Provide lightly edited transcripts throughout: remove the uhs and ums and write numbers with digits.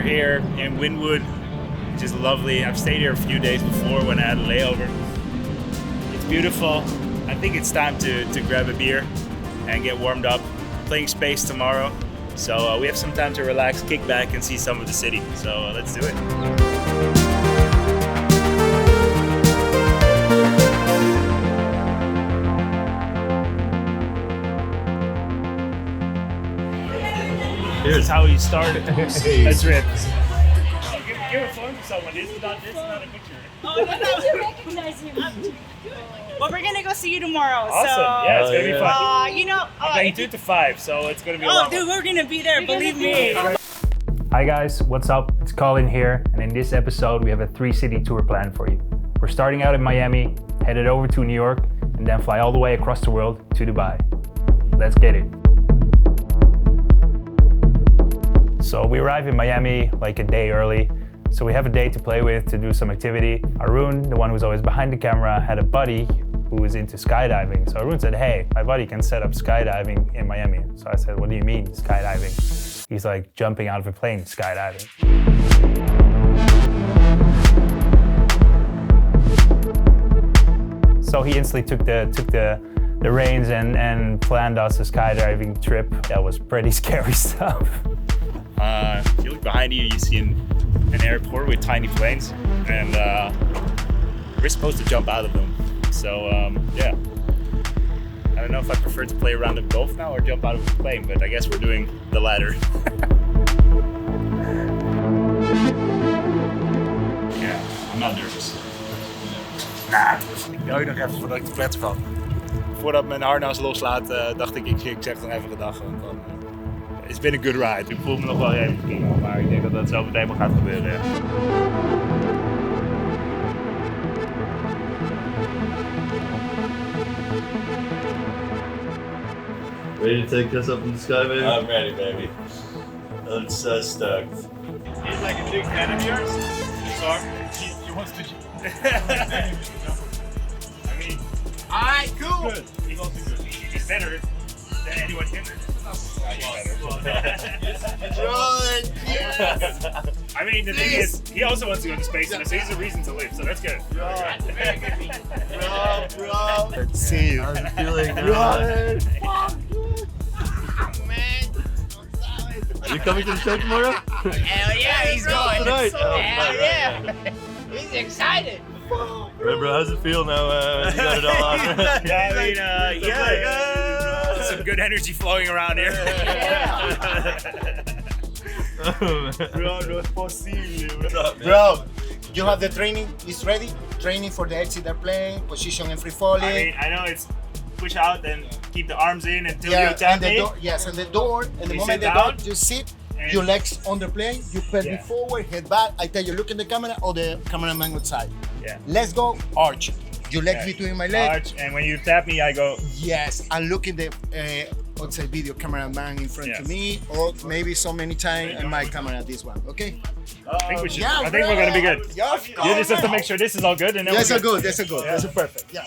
here in Wynwood, which is lovely. I've stayed here a few days before when I had a layover. It's beautiful. I think it's time to grab a beer and get warmed up. Playing Space tomorrow, so we have some time to relax, kick back, and see some of the city. So let's do it. Here's how you start. Let's rip. Give a phone to someone. This is not a picture. Oh, no, you recognize him. Well, we're gonna go see you tomorrow. Awesome. So, yeah, it's gonna be fun. You know, I'm playing 2 to 5, so it's gonna be a long dude, one. we're gonna be there. Believe me. Hi guys, what's up? It's Colyn here, and in this episode we have a 3-city tour planned for you. We're starting out in Miami, headed over to New York, and then fly all the way across the world to Dubai. Let's get it. So we arrive in Miami like a day early, so we have a day to play with, to do some activity. Arun, the one who's always behind the camera, had a buddy who was into skydiving. So Arun said, hey, my buddy can set up skydiving in Miami. So I said, what do you mean skydiving? He's like jumping out of a plane skydiving. So he instantly took the reins and planned us a skydiving trip. That was pretty scary stuff. If you look behind you, you see an airport with tiny planes, and we're supposed to jump out of them. So yeah, I don't know if I prefer to play around them both now or jump out of the plane, but I guess we're doing the latter. Ja, I'm not nervous. Nah, ik bel je nog even voordat ik te pletten val. Voordat mijn harnas loslaat, dacht ik zeg nog even gedag. It's been a good ride. Ik voel me nog wel even king, maar ik denk dat dat zo meteen wel gaat gebeuren. Ja. Ready to take us up in the sky, baby? I'm ready, baby. I'm so stoked. He's like a big fan of yours. So he wants to. I mean, alright, cool. Good. He's also good. He's better than anyone here. I mean, the thing is, he also wants to go to space, so he's a reason to live, so that's good. Bro. Let's see you. How's it feeling? Are you coming to the show tomorrow? Hell yeah, he's going. Tonight? Hell yeah. He's excited. Remember, how's it feel now? You got it all on. Yeah, I mean, yeah, some good energy flowing around here. Bro, no es posible. Bro, you have the training, it's ready? Training for the exit airplane, position and free falling. I mean, I know it's push out and keep the arms in until you and tap the me. door, yes, and the door, and the You moment sit the door, down, you sit, and your legs on the plane, you pedal Yeah. forward, head back. I tell you, look in the camera or the cameraman outside. Yeah. Let's go, arch. Your legs Yeah. between my legs. Arch, and when you tap me, I go. Yes, and look in the outside video cameraman in front Yes. of me, or maybe so many times in my camera, this one, okay? I think we should. Yeah, I think we're gonna be good. Yeah, of You course. just have to make sure this is all good, and then That's we're a good, that's a good, that's a perfect, yeah.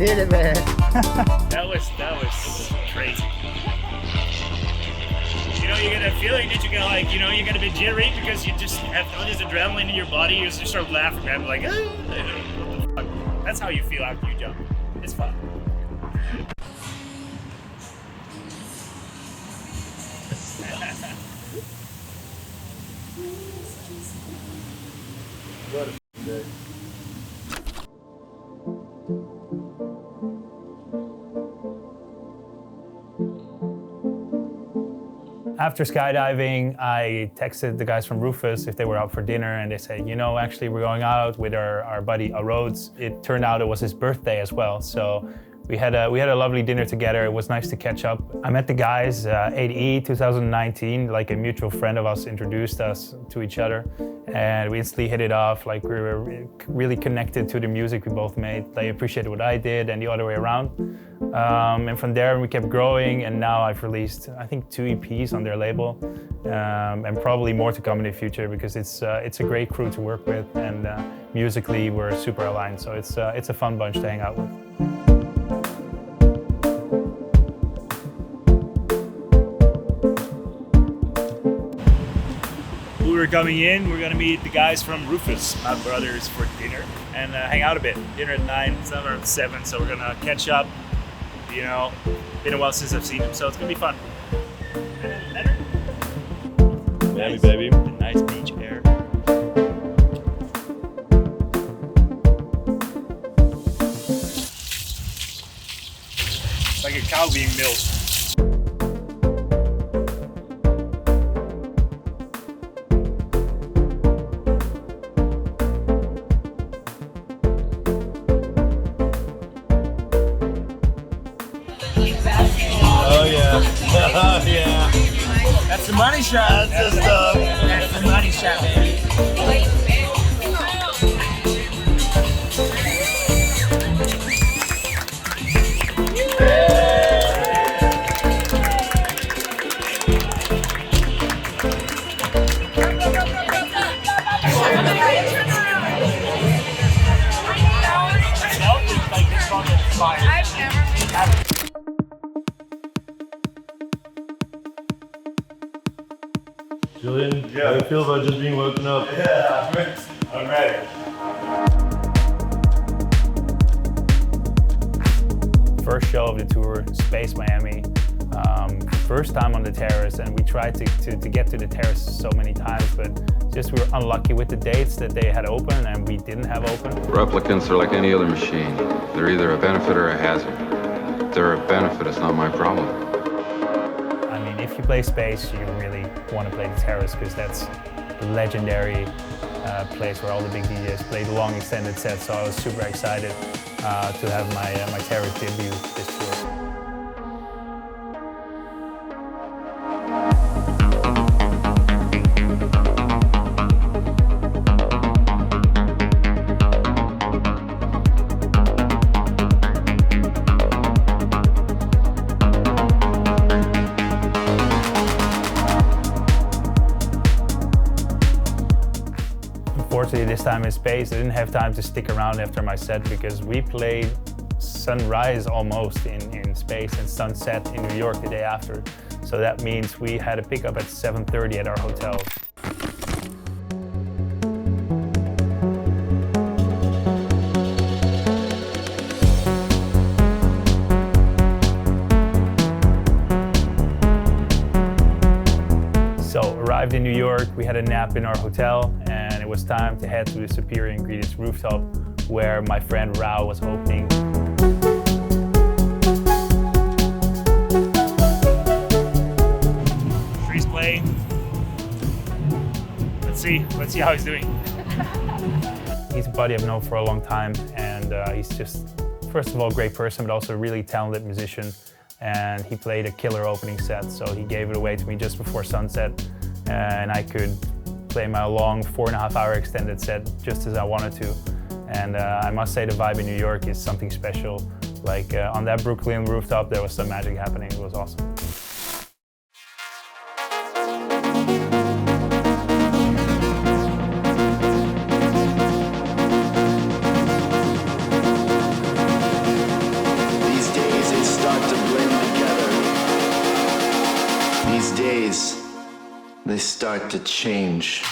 Hit it, man. That was crazy. You know, you get a feeling that you get like, you know, you get a bit jittery because you just have all this adrenaline in your body. You just start laughing, man. Like, what the fuck? That's how you feel after you jump. It's fun. What a day. After skydiving, I texted the guys from Rufus if they were out for dinner, and they said, you know, actually we're going out with our buddy Arun. It turned out it was his birthday as well, so we had a lovely dinner together. It was nice to catch up. I met the guys 8E 2019, like a mutual friend of us introduced us to each other, and we instantly hit it off. Like we were really connected to the music we both made. They appreciated what I did and the other way around. And from there we kept growing, and now I've released I think 2 EPs on their label, and probably more to come in the future because it's a great crew to work with, and musically we're super aligned. So it's a fun bunch to hang out with. We're coming in, we're gonna meet the guys from Rufus, my brothers, for dinner and hang out a bit. Dinner at 9, it's not around 7, so we're gonna catch up. You know, been a while since I've seen them, so it's gonna be fun. Miami, baby. Nice beach air. It's like a cow being milked. Oh yeah. Oh yeah. That's the money shot. That's the stuff. That's the money shot, baby. Julian, how do you feel about just being woken up? Yeah, I'm ready. First show of the tour, Space Miami. First time on the terrace, and we tried to get to the terrace so many times, but just we were unlucky with the dates that they had open and we didn't have open. Replicants are like any other machine. They're either a benefit or a hazard. If they're a benefit, it's not my problem. I mean, if you play Space, you really want to play the terrace because that's the legendary place where all the big DJs play the long extended sets. So I was super excited to have my terrace debut this tour. Unfortunately, this time in Space, I didn't have time to stick around after my set because we played sunrise almost in Space and sunset in New York the day after. So that means we had a pickup at 7:30 at our hotel. So arrived in New York, we had a nap in our hotel, and it was time to head to the Superior Ingredients rooftop where my friend Rao was opening. Freeze play. Let's see how he's doing. He's a buddy I've known for a long time, and he's just, first of all, a great person, but also a really talented musician. And he played a killer opening set, so he gave it away to me just before sunset, and I could play my long 4.5-hour extended set just as I wanted to. And I must say the vibe in New York is something special. Like on that Brooklyn rooftop, there was some magic happening. It was awesome. days, they start to change.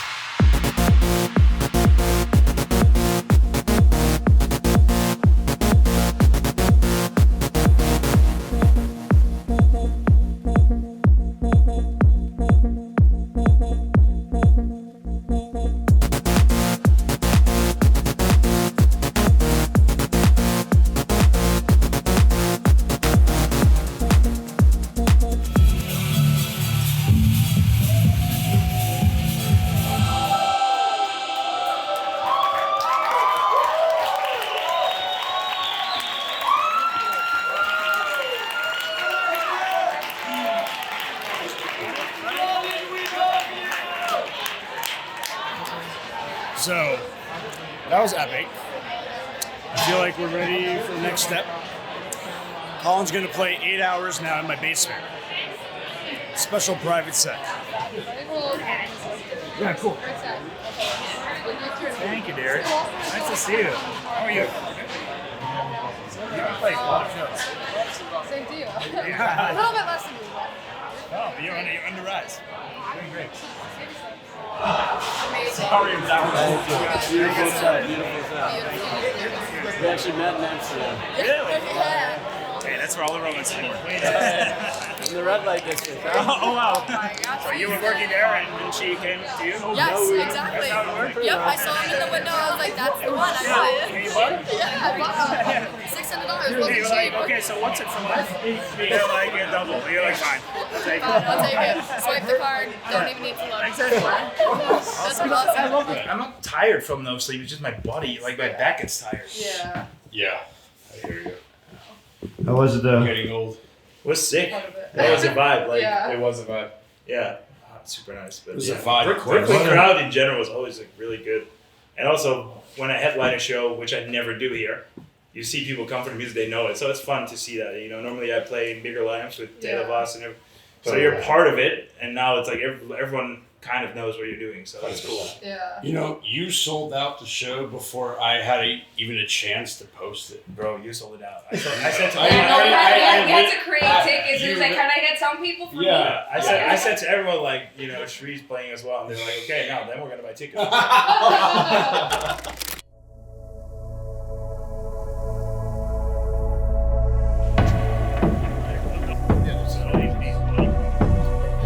So, that was epic. I feel like we're ready for the next step. Colyn's gonna play 8 hours now in my basement. Special private set. Yeah, cool. Thank you, Derek. Nice to see you. How are you? You can play a lot of shows. Same to you. Yeah. A little bit less than you. Oh, but you're on the rise. Doing great. Amazing. Sorry, that was Beautiful set. We actually met in Amsterdam. Really? Yeah. Hey, that's where all the romance anymore. In the red light district. Oh, wow. Oh my gosh. So you were working there and she came to you? Yes, exactly. That's how it worked? Yep, I saw him in the window. I was like, that's the one. I bought it. Can you bought it? Yeah, I bought it. $600. Hey, you're Wasn't like, cheap. okay, so what's it for life? You're like, a double. You're like, fine. I'll take it. I'll take it. Swipe the card. Don't even need to look. Exactly. That's awesome. I love it. I'm not tired from those sleeps, it's just my body, like my back gets tired. Yeah. Yeah. I hear you. How was it though? Getting old. It was sick. That was a vibe. Like, Yeah. it was a vibe. Yeah. Super nice. But It was yeah. a vibe. Brooklyn crowd in general was always like really good. And also, when I headline a show, which I never do here, you see people come for the music, they know it. So it's fun to see that. You know, normally I play in bigger lineups with Taylor Voss and everything. So you're part of it, and now it's like everyone kind of knows what you're doing. So that's cool. Yeah. You know, you sold out the show before I had even a chance to post it. Bro, you sold it out. I said to I- We had to create tickets. He you- was like, can I get some people for me? Yeah. I said to everyone, like, you know, Shree's playing as well, and they're like, okay, now then we're gonna buy tickets.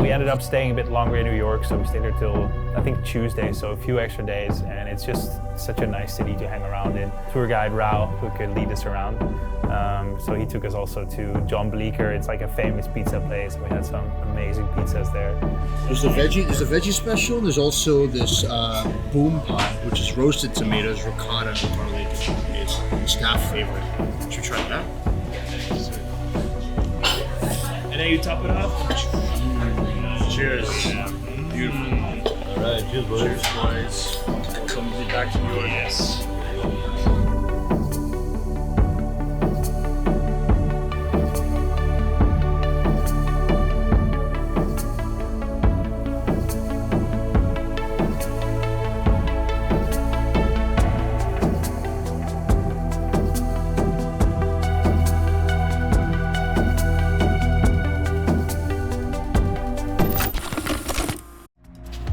We ended up staying a bit longer in New York, so we stayed there till I think Tuesday, so a few extra days, and it's just such a nice city to hang around in. Tour guide Rao, who could lead us around, so he took us also to John Bleecker. It's like a famous pizza place. We had some amazing pizzas there. There's a veggie special. There's also this boom pie, which is roasted tomatoes, ricotta, and garlic. It's a staff favorite. Should you try that? And then you top it off. Cheers. Beautiful. All right, cheers, boys. Cheers, boys. Welcome back to New York. Yes.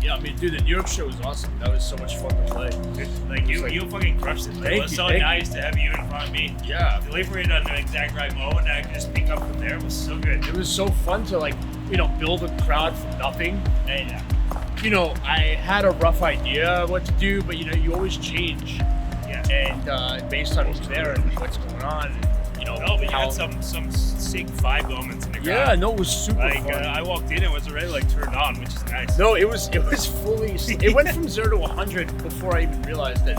Yeah, I mean, dude, the New York show was awesome. That was so much fun to play. Like you fucking crushed it. Like, Thank it was you, so thank nice to have you in front of me. Yeah. To wait for it on the exact right moment, and I could just pick up from there. It was so good. It was so fun to build a crowd from nothing. And, I had a rough idea of what to do, but you always change. Yeah. And based on who's there and what's going on, No, but you had some sick vibe moments in the crowd. Yeah, no, it was super fun. I walked in and it was already turned on, which is nice. No, it was fully. It went from 0 to 100 before I even realized it.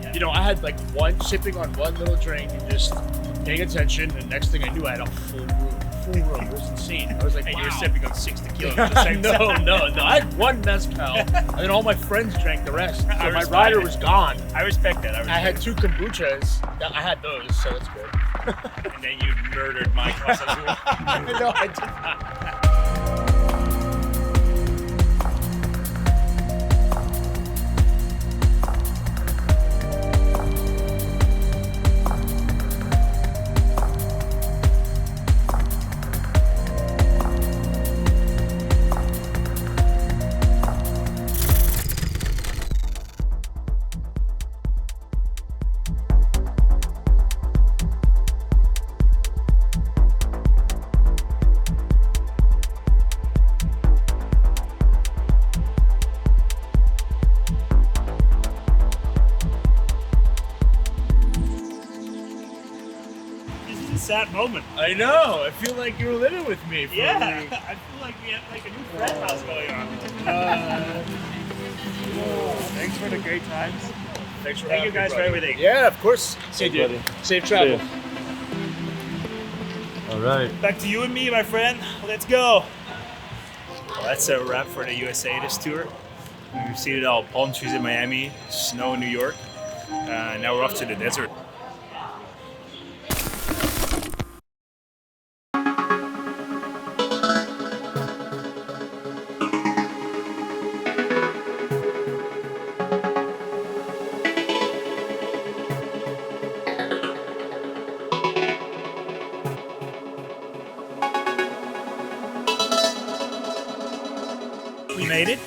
Yeah. I had sipping on one little drink and just paying attention. And next thing I knew, I had a full room. It was insane. I was like, And wow. you were sipping on 6 tequilas at the same time. No. I had one mezcal, and then all my friends drank the rest. So I my respect rider it. was gone. I respect that. I had 2 kombuchas. I had those, so that's good. And then you murdered my Casa Azul. No, I did not. This is a sad moment. I know. I feel like you're living with me. For Yeah, a week. I feel like we have like a new friend house going on. Thanks for the great times. Thanks for Thank you having me, guys for brother. everything. Yeah, of course. Safe, buddy. Safe travel. All right. Back to you and me, my friend. Let's go. Well, that's a wrap for the USA this tour. We've seen it all: palm trees in Miami, snow in New York. Now we're off to the desert. We made it,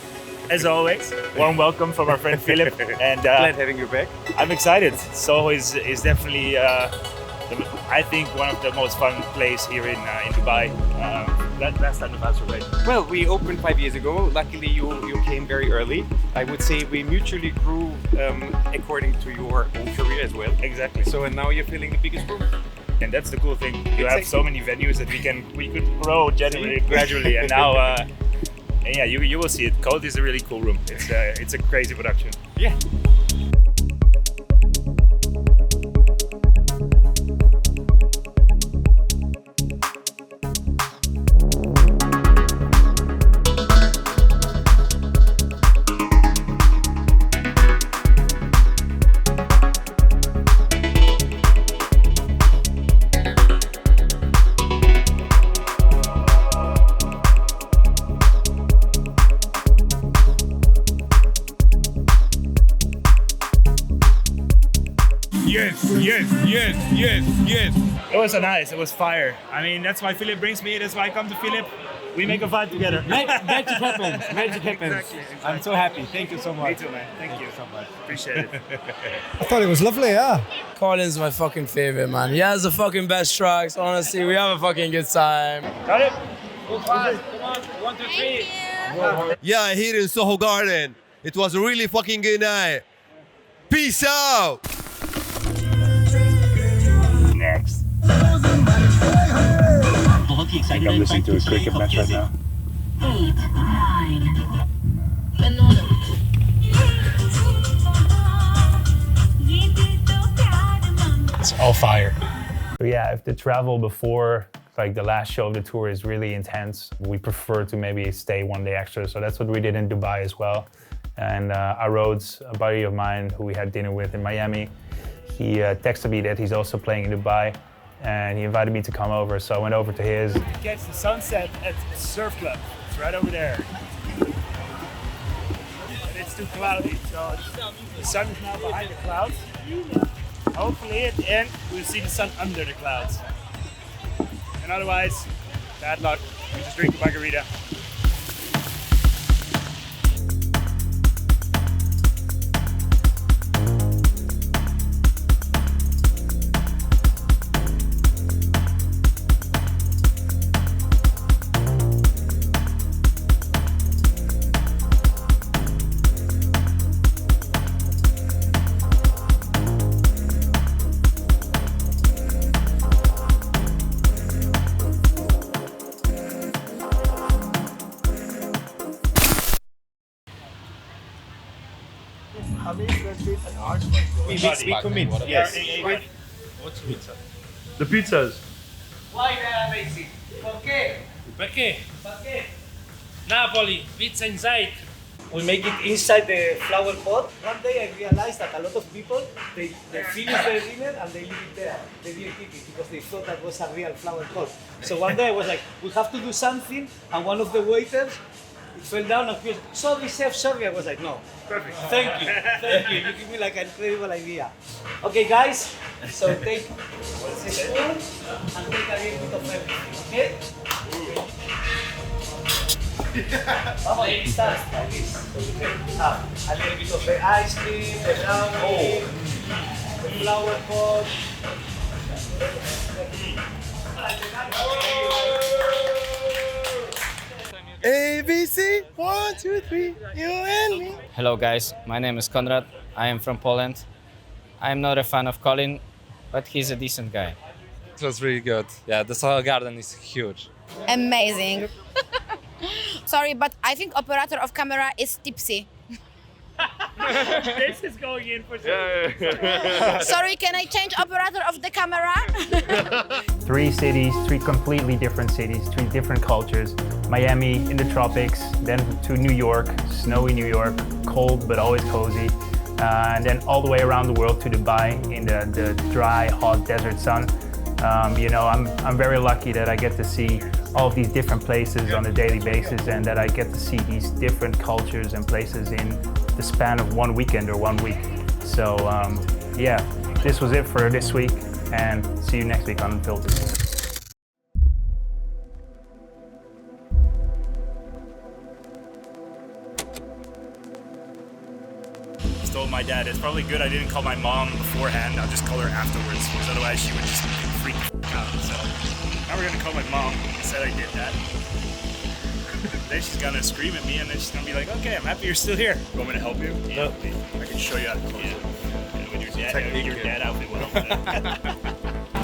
as always. Warm welcome from our friend Philip, and Glad having you back. I'm excited. Soho is definitely, I think, one of the most fun places here in Dubai. That last time was also great. Well, we opened 5 years ago. Luckily, you came very early. I would say we mutually grew according to your own career as well. Exactly. So and now you're filling the biggest room. And that's the cool thing. You have so many venues that we could grow gradually, and now. And yeah, you will see it. Cold is a really cool room. It's a crazy production. Yeah. Yes. It was so nice. It was fire. I mean, that's why Philip brings me. That's why I come to Philip. We make a vibe together. Magic happens. Magic happens. Exactly. I'm so happy. Thank you so much. Me too, man. Thank you so much. Appreciate it. I thought it was lovely, yeah. Colyn's my fucking favorite, man. He has the fucking best tracks. Honestly, we have a fucking good time. Got it? Go fast. Come on. 1, 2, 3. Yeah, here in Soho Garden. It was a really fucking good night. Peace out. Next. I'm listening to a cricket match right now. 8, 9. It's all fire. So yeah, if the travel before like the last show of the tour is really intense, we prefer to maybe stay one day extra. So that's what we did in Dubai as well. And Arun, a buddy of mine who we had dinner with in Miami, he texted me that he's also playing in Dubai, and he invited me to come over. So I went over to his. Catch the sunset at Surf Club. It's right over there. And it's too cloudy, so the sun is now behind the clouds. Hopefully at the end we'll see the sun under the clouds. And otherwise, bad luck. We just drink a margarita. We commit. Yes. What's pizza? The pizzas. Why they are amazing? Perché? Perché? Napoli, pizza inside. We make it inside the flower pot. One day I realized that a lot of people, they finish their dinner and they leave it there. They didn't keep it because they thought that was a real flower pot. So one day I was like, we have to do something, and one of the waiters, it fell down and he was, sorry chef, sorry. I was like, no. Perfect. Thank you. You give me like an incredible idea. Okay guys, so take a spoon and take a little bit of everything, okay? Okay, start like this. So you can have a little bit of the ice cream, the brownie, the flower pot. ABC, 1, 2, 3, you and me. Hello guys, my name is Konrad. I am from Poland. I am not a fan of Colyn, but he's a decent guy. It was really good. Yeah, the Soho Garden is huge. Amazing. Sorry, but I think operator of camera is tipsy. This is going in for sure. Sorry, can I change operator of the camera? 3 cities, 3 completely different cities, 3 different cultures. Miami in the tropics, then to New York, snowy New York, cold but always cozy. And then all the way around the world to Dubai in the dry, hot desert sun. You know, I'm very lucky that I get to see all of these different places on a daily basis and that I get to see these different cultures and places in the span of 1 weekend or 1 week. So yeah, this was it for this week and see you next week on Unfiltered. I told my dad, it's probably good I didn't call my mom beforehand, I'll just call her afterwards, because otherwise she would just freak out. So now we're gonna call my mom, said I did that. Then she's gonna scream at me and then she's gonna be like, okay, I'm happy you're still here. You want me to help you? Yeah. I can show you how to close it. Yeah, with your dad outfit will help with that.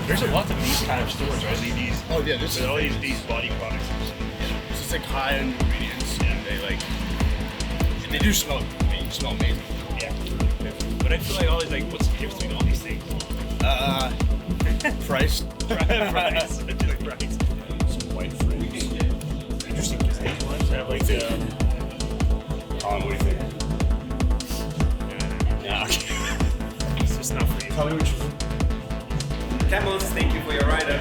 There's a lot of these kind of stores, right? These, oh yeah, this is all these body products. It's just like high-end ingredients, and they do smell. They smell amazing. Yeah. But I feel like all these what's the difference between all these things? Price. Price. Just price. Some white fruits. Interesting because these ones have like the. Colin, what do you think? Yeah. It's just not for you. Camels, thank you for your rider.